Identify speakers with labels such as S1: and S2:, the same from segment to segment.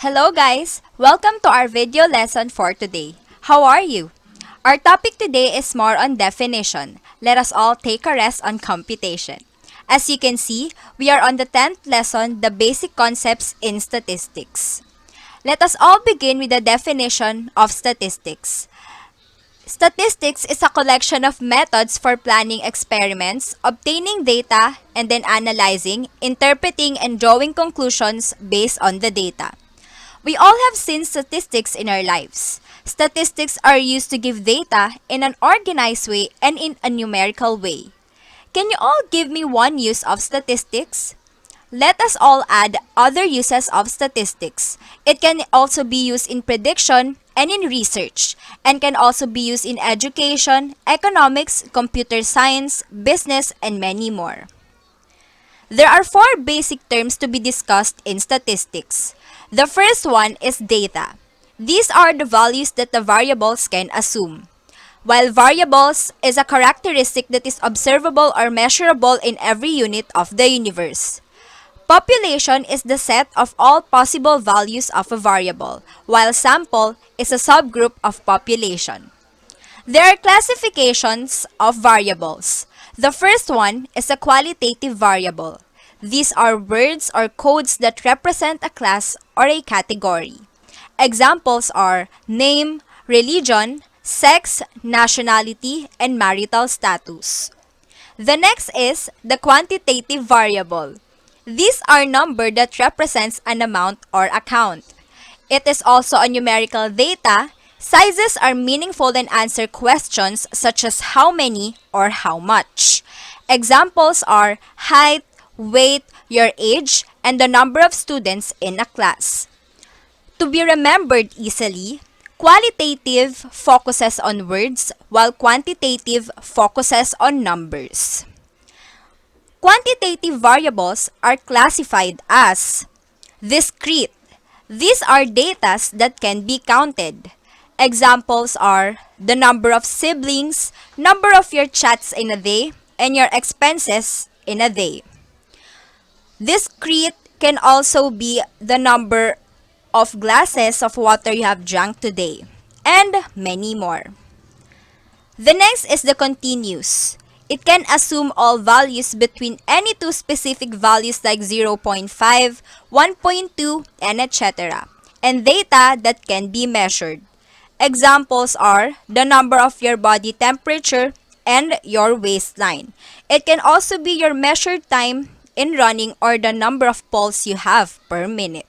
S1: Hello guys! Welcome to our video lesson for today. How are you? Our topic today is more on definition. Let us all take a rest on computation. As you can see, we are on the 10th lesson, the basic concepts in statistics. Let us all begin with the definition of statistics. Statistics is a collection of methods for planning experiments, obtaining data, and then analyzing, interpreting, and drawing conclusions based on the data. We all have seen statistics in our lives. Statistics are used to give data in an organized way and in a numerical way. Can you all give me one use of statistics? Let us all add other uses of statistics. It can also be used in prediction and in research, and can also be used in education, economics, computer science, business, and many more. There are four basic terms to be discussed in statistics. The first one is data. These are the values that the variables can assume. While variables is a characteristic that is observable or measurable in every unit of the universe. Population is the set of all possible values of a variable, while sample is a subgroup of population. There are classifications of variables. The first one is a qualitative variable. These are words or codes that represent a class or a category. Examples are name, religion, sex, nationality, and marital status. The next is the quantitative variable. These are numbers that represents an amount or account. It is also a numerical data. Sizes are meaningful and answer questions such as how many or how much. Examples are height, weight, your age, and the number of students in a class. To be remembered easily, qualitative focuses on words while quantitative focuses on numbers. Quantitative variables are classified as discrete. These are data that can be counted. Examples are the number of siblings, number of your chats in a day, and your expenses in a day. Discrete can also be the number of glasses of water you have drank today, and many more. The next is the continuous. It can assume all values between any two specific values like 0.5, 1.2, and etc. and data that can be measured. Examples are the number of your body temperature and your waistline. It can also be your measured time in running or the number of pulse you have per minute.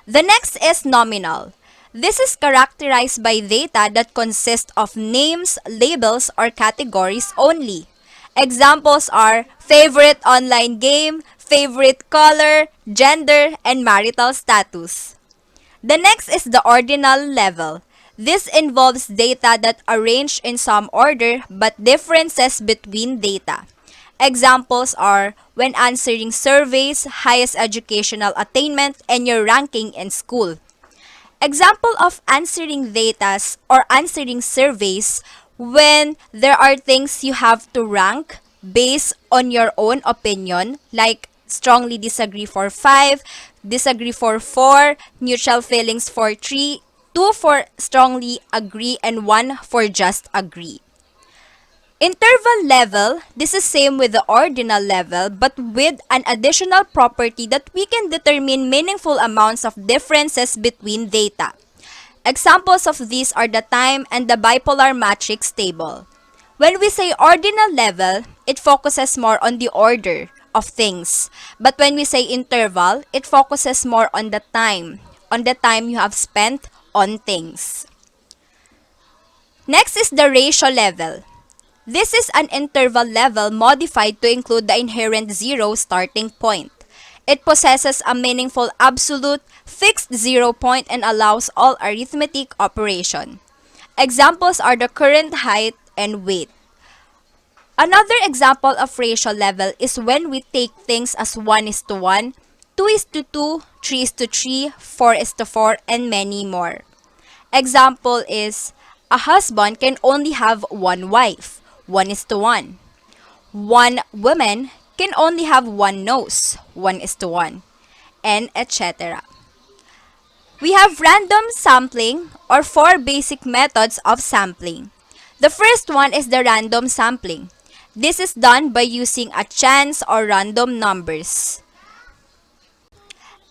S1: The next is nominal. This is characterized by data that consist of names, labels, or categories only. Examples are favorite online game, favorite color, gender, and marital status. The next is the ordinal level. This involves data that arranged in some order but differences between data. Examples are when answering surveys, highest educational attainment, and your ranking in school. Example of answering datas or answering surveys when there are things you have to rank based on your own opinion, like strongly disagree for 5, disagree for 4, neutral feelings for 3, 2 for strongly agree, and 1 for just agree. Interval level, this is same with the ordinal level but with an additional property that we can determine meaningful amounts of differences between data. Examples of these are the time and the bipolar matrix table. When we say ordinal level, it focuses more on the order of things. But when we say interval, it focuses more on the time you have spent on things. Next is the ratio level. This is an interval level modified to include the inherent zero starting point. It possesses a meaningful absolute fixed 0 point and allows all arithmetic operation. Examples are the current height and weight. Another example of ratio level is when we take things as 1:1, 2:2, 3:3, 4:4, and many more. Example is a husband can only have one wife, 1:1. One woman can only have one nose, 1:1, and etc. We have random sampling or 4 basic methods of sampling. The first one is the random sampling. This is done by using a chance or random numbers.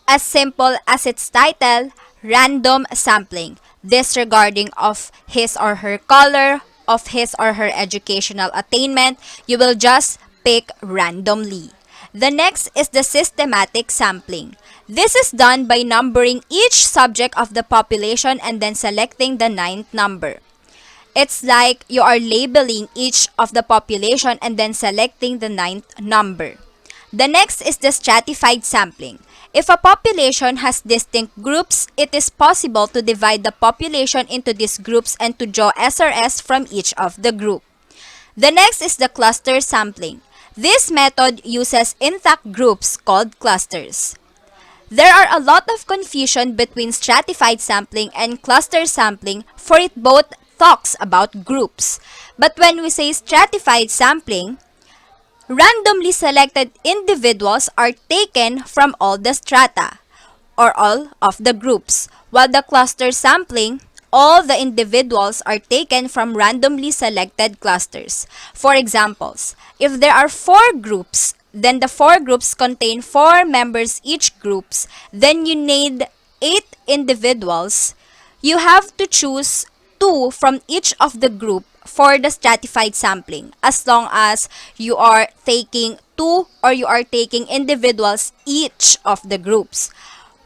S1: As simple as its title, random sampling, disregarding of his or her color, of his or her educational attainment, you will just pick randomly. The next is the systematic sampling. This is done by numbering each subject of the population and then selecting the ninth number. It's like you are labeling each of the population and then selecting the ninth number. The next is the stratified sampling. If a population has distinct groups, it is possible to divide the population into these groups and to draw SRS from each of the group. The next is the cluster sampling. This method uses intact groups called clusters. There are a lot of confusion between stratified sampling and cluster sampling, for it both talks about groups. But when we say stratified sampling, randomly selected individuals are taken from all the strata or all of the groups, while the cluster sampling, all the individuals are taken from randomly selected clusters. For examples, if there are 4 groups, then the 4 groups contain 4 members each groups, then you need 8 individuals. You have to choose 2 from each of the group for the stratified sampling, as long as you are taking 2 or you are taking individuals each of the groups.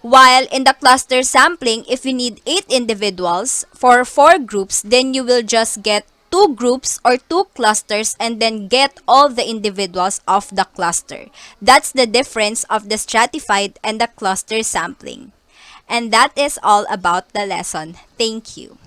S1: While in the cluster sampling, if you need 8 individuals for 4 groups, then you will just get 2 groups or 2 clusters and then get all the individuals of the cluster. That's the difference of the stratified and the cluster sampling. And that is all about the lesson. Thank you.